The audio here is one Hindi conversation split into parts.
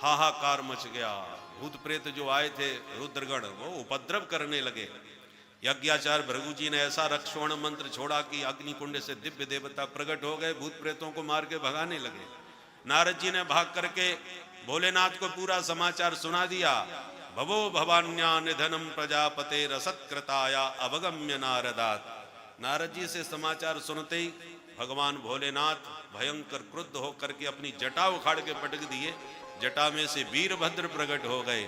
हाहाकार मच गया। भूत प्रेत जो आए थे रुद्रगण वो उपद्रव करने लगे। यज्ञाचार्य भृगु जी ने ऐसा रक्षोण मंत्र छोड़ा कि अग्निकुंड से दिव्य देवता प्रकट हो गए, भूत प्रेतों को मार के भगाने लगे। नारद जी ने भाग करके भोलेनाथ को पूरा समाचार सुना दिया। भवो भवान्या निधनम प्रजापते रसत्कृताया अवगम्य नारदात। नारद जी से समाचार सुनते ही भगवान भोलेनाथ भयंकर क्रुद्ध होकर के अपनी जटा उखाड़ के पटक दिए। जटा में से वीरभद्र प्रकट हो गए।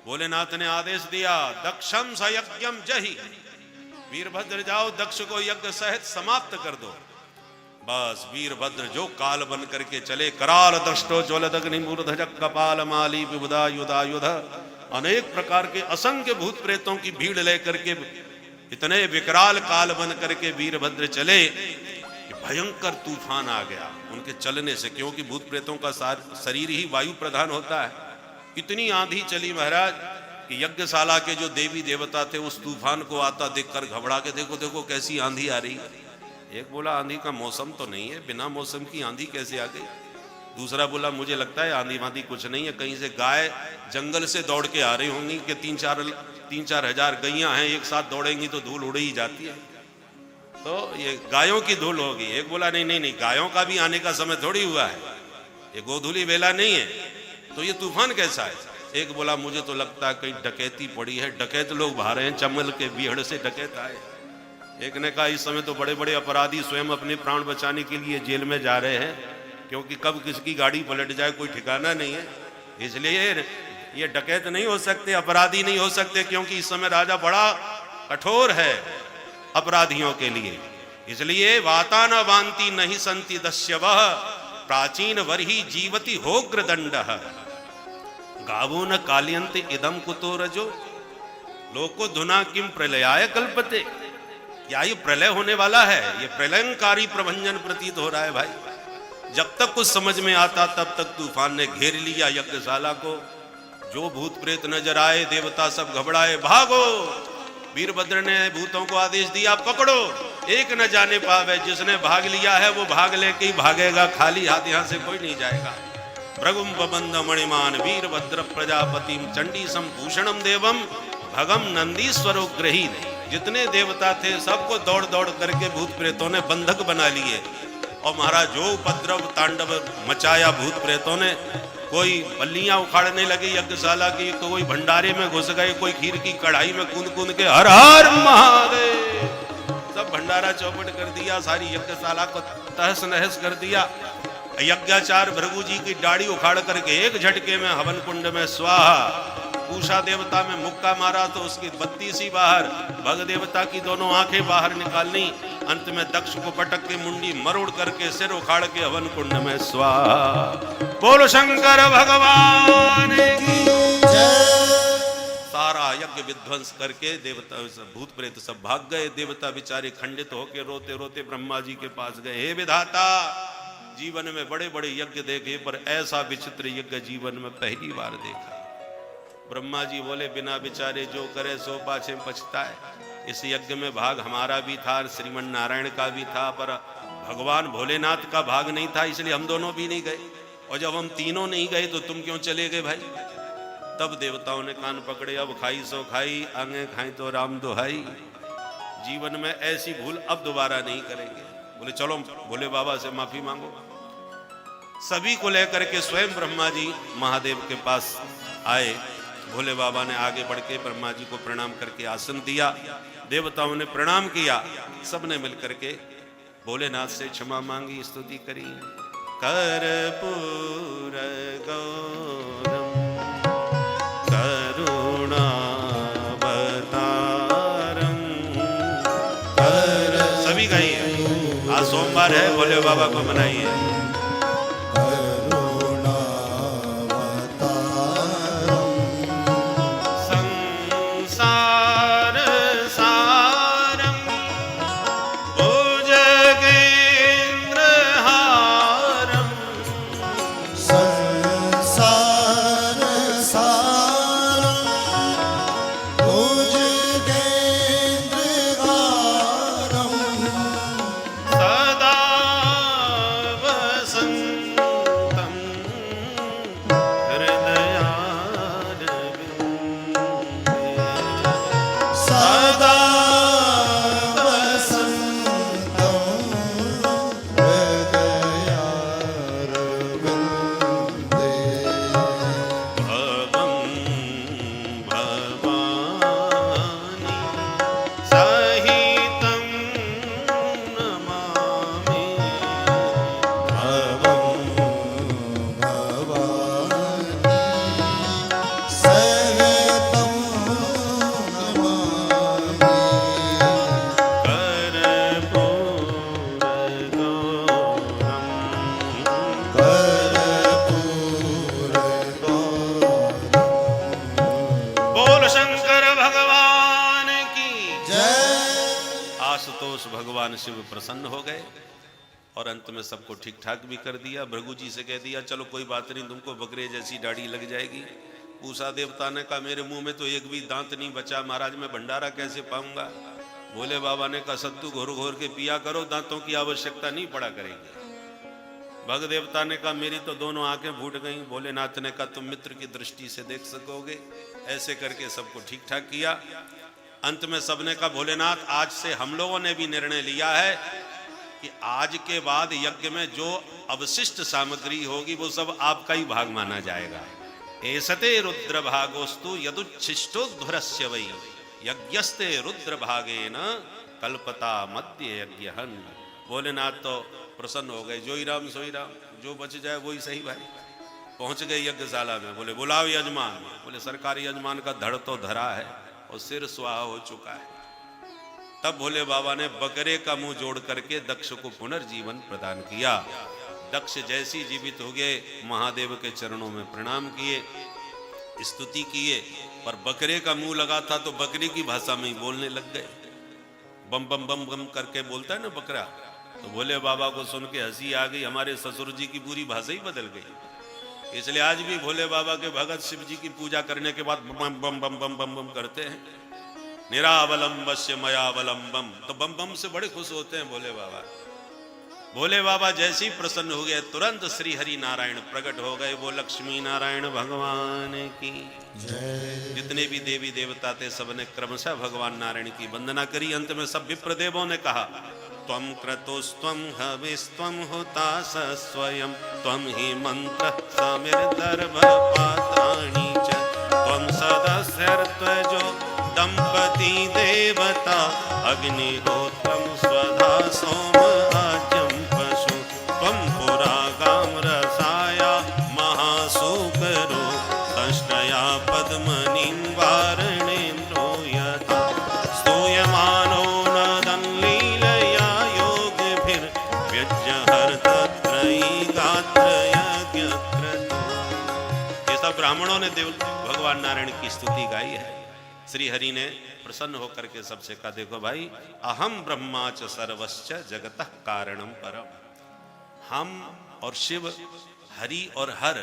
भोलेनाथ ने आदेश दिया, दक्षम सयज्ञम जहि। वीरभद्र जाओ, दक्ष को यज्ञ सहित समाप्त कर दो। बस वीरभद्र जो काल बन करके चले, कराल दृष्टो ज्वलदग्नि मूर्धज कपाल माली विबुधा युधायुध। अनेक प्रकार के असंख्य भूत प्रेतों की भीड़ लेकर के इतने विकराल काल बन करके वीरभद्र चले, भयंकर तूफान आ गया उनके चलने से, क्योंकि भूत प्रेतों का शरीर ही वायु प्रधान होता है। इतनी आंधी चली महाराज कि यज्ञशाला के जो देवी देवता थे उस तूफान को आता देखकर घबरा के, देखो देखो कैसी आंधी आ रही है। एक बोला आंधी का मौसम तो नहीं है, बिना मौसम की आंधी कैसे आ गई। दूसरा बोला मुझे लगता है आंधी वांधी कुछ नहीं है, कहीं से गाय जंगल से दौड़ के आ रही होंगी कि 3-4 हजार गैयां हैं, एक साथ दौड़ेंगी तो धूल उड़ ही जाती है, तो ये गायों की धूल होगी। एक बोला नहीं नहीं नहीं, गायों का भी आने का समय थोड़ी हुआ है, ये गोधूली वेला नहीं है, तो ये तूफान कैसा है। एक बोला मुझे तो लगता है कहीं डकैती पड़ी है, डकैत लोग बाहर हैं, चमल के बीहड़ से डकैत आए। एक ने कहा इस समय तो बड़े बड़े अपराधी स्वयं अपने प्राण बचाने के लिए जेल में जा रहे हैं, क्योंकि कब किसकी गाड़ी पलट जाए कोई ठिकाना नहीं है, इसलिए ये डकैत नहीं हो सकते, अपराधी नहीं हो सकते, क्योंकि इस समय राजा बड़ा कठोर है अपराधियों के लिए। इसलिए वाता न वांति नहीं संति दस्यवः प्राचीन वरही जीवति होग्र दंडः गावो न कालियंत इदम कुतो रजो लोको धुना किम प्रलयाय कल्पते। क्या ये प्रलय होने वाला है, ये प्रलयंकारी प्रभंजन प्रतीत हो रहा है भाई। जब तक कुछ समझ में आता तब तक तूफान ने घेर लिया यज्ञशाला को। जो भूत प्रेत नजर आए देवता सब घबराए, भागो। वीरभद्र ने भूतों को आदेश दिया, पकड़ो, एक न जाने पावे, जिसने भाग लिया है वो भाग लेके ही भागेगा, खाली हाथ यहां से कोई नहीं जाएगा। भृगुम बबंध मणिमान वीरभद्र प्रजापतिम चंडी संभूषणम देवम भगम नंदीश्वरो ग्रहीत। जितने देवता थे सबको दौड़ दौड़ करके भूत प्रेतों ने बंधक बना लिए। और महाराज जो उपद्रव तांडव मचाया भूत प्रेतों ने, कोई बल्लियां उखाड़ने लगे यज्ञशाला की, कोई भंडारे में घुस गए, कोई खीर की कढ़ाई में कूद कूद के हर हर महादेव, सब भंडारा चौपट कर दिया, सारी यज्ञशाला को तहस नहस कर दिया। यज्ञाचार्य भृगु जी की दाढ़ी उखाड़ करके एक झटके में हवन कुंड में स्वाहा। पूषा देवता में मुक्का मारा तो उसकी 32 बाहर, भग देवता की दोनों आंखें बाहर निकालनी। अंत में दक्ष को पटक के मुंडी मरोड़ करके सिर उखाड़ के हवन कुंड में स्वाहा। बोलो शंकर भगवान की जय। सारा यज्ञ विध्वंस करके देवता भूत प्रेत सब भाग गए। देवता बेचारे खंडित होके रोते रोते ब्रह्मा जी के पास गए, हे विधाता, जीवन में बड़े बड़े यज्ञ देखे पर ऐसा विचित्र यज्ञ जीवन में पहली बार देखा। ब्रह्मा जी बोले, बिना विचारे जो करे सो पाछे पछताए। इस यज्ञ में भाग हमारा भी था, श्रीमन नारायण का भी था, पर भगवान भोलेनाथ का भाग नहीं था, इसलिए हम दोनों भी नहीं गए। और जब हम तीनों नहीं गए तो तुम क्यों चले गए भाई। तब देवताओं ने कान पकड़े, अब खाई सो खाई, आगे खाई तो राम दुहाई। जीवन में ऐसी भूल अब दोबारा नहीं करेंगे। बोले चलो भोले बाबा से माफी मांगो। सभी को लेकर के स्वयं ब्रह्मा जी महादेव के पास आए। भोले बाबा ने आगे बढ़ के ब्रह्मा जी को प्रणाम करके आसन दिया। देवताओं ने प्रणाम किया। सबने मिलकर के भोलेनाथ से क्षमा मांगी, स्तुति करी। कर्पूर गौरम करुणावतारम सभी गाइए। आज सोमवार है, भोले बाबा को मनाइए। उस भगवान शिव प्रसन्न हो गए और अंत में सबको ठीक ठाक भी कर दिया। भृगु जी से कह दिया चलो कोई बात नहीं, तुमको बकरे जैसी दाढ़ी लग जाएगी। पूषा देवता ने कहा मेरे मुंह में तो एक भी दांत नहीं बचा महाराज, मैं भंडारा कैसे पाऊंगा। भोले बाबा ने कहा सत्तू घोर घोर के पिया करो, दांतों की आवश्यकता नहीं पड़ा करेगी। भग देवता ने कहा मेरी तो दोनों आंखें फूट गई। भोलेनाथ ने कहा तुम मित्र की दृष्टि से देख सकोगे। ऐसे करके सबको ठीक ठाक किया। अंत में सबने कहा भोलेनाथ आज से हम लोगों ने भी निर्णय लिया है कि आज के बाद यज्ञ में जो अवशिष्ट सामग्री होगी वो सब आपका ही भाग माना जाएगा। एसते रुद्र भागोस्तु यदुच्छिष्टोध्वरस्य वै यज्ञस्ते रुद्र भागेन कल्पता मध्य यज्ञहन। भोलेनाथ तो प्रसन्न हो गए। जो ही राम सोई राम, जो बच जाए वही सही भाई। पहुंच गए यज्ञशाला में। बोले बुलाओ यजमान। बोले सरकारी यजमान का धड़ तो धरा है और सिर स्वाहा हो चुका है। तब भोले बाबा ने बकरे का मुंह जोड़ करके दक्ष को पुनर्जीवन प्रदान किया। दक्ष जैसी जीवित हो गए, महादेव के चरणों में प्रणाम किए, स्तुति किए, पर बकरे का मुंह लगा था तो बकरी की भाषा में ही बोलने लग गए। बम बम बम बम करके बोलता है ना बकरा। तो भोले बाबा को सुन के हंसी आ गई। हमारे ससुर जी की पूरी भाषा ही बदल गई। इसलिए आज भी भोले बाबा के भगत शिव जी की पूजा करने के बाद बम बम बम बम बम बम करते हैं। निरावलंबस्य मयावलंबम, तो बम बम से बड़े खुश होते हैं भोले बाबा। भोले बाबा जैसे ही प्रसन्न हो गए तुरंत श्री हरि नारायण प्रकट हो गए। वो लक्ष्मी नारायण भगवान की जय। जितने भी देवी देवता थे सबने क्रमशः भगवान नारायण की वंदना करी। अंत में सब विप्र देवों ने कहा त्वं क्रतुस्त्वं हविस्त्वं हुतास स्वयं त्वं हि मंत्र समिर्दर्भ पात्राणि च त्वं सदस्यर्त्वजो दंपति देवता अग्निहोत्रं स्वधा सोम आज्यं पशु त्वं पुरा गाम रसाया महासूकरो तष्टया पद्मनिं वारणेन्द्रो यथा स्तूयमानो नदं लीलया योगभिर्व्यज्यहर तत्रयी गात्र यज्ञक्रतो। ये सब ब्राह्मणों ने देव भगवान नारायण की स्तुति गाई है। श्री हरि ने प्रसन्न होकर के सबसे कहा देखो भाई अहम ब्रह्मा च सर्वश्च जगतः कारणम परम। हम और शिव, हरि और हर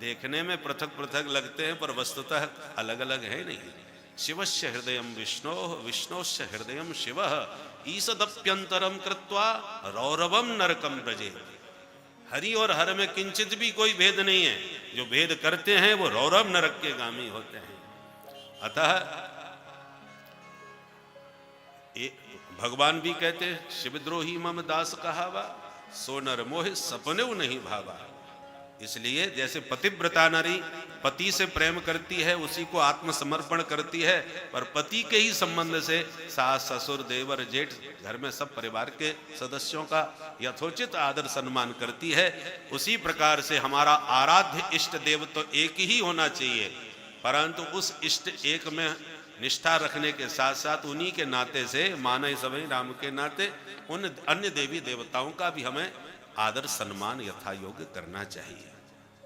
देखने में पृथक पृथक लगते हैं पर वस्तुतः अलग अलग है नहीं। शिवस्य हृदयम विष्णो विष्णोस्य हृदयम शिवः ईसदप्यंतरम कृत्वा रौरवम नरकम ब्रजे। हरि और हर में किंचित भी कोई भेद नहीं है। जो भेद करते हैं वो रौरव नरक के गामी होते हैं। अतः भगवान भी कहते हैं शिवद्रोही मम दास कहावा सो नर मोह सपने नहीं भावा। इसलिए जैसे पतिव्रता नारी पति से प्रेम करती है, उसी को आत्मसमर्पण करती है, पर पति के ही संबंध से सास ससुर देवर जेठ घर में सब परिवार के सदस्यों का यथोचित आदर सम्मान करती है, उसी प्रकार से हमारा आराध्य इष्ट देव तो एक ही होना चाहिए, परंतु उस इष्ट एक में निष्ठा रखने के साथ साथ उन्हीं के नाते से मानव सभी राम के नाते उन अन्य देवी देवताओं का भी हमें आदर सम्मान यथा योग्य करना चाहिए।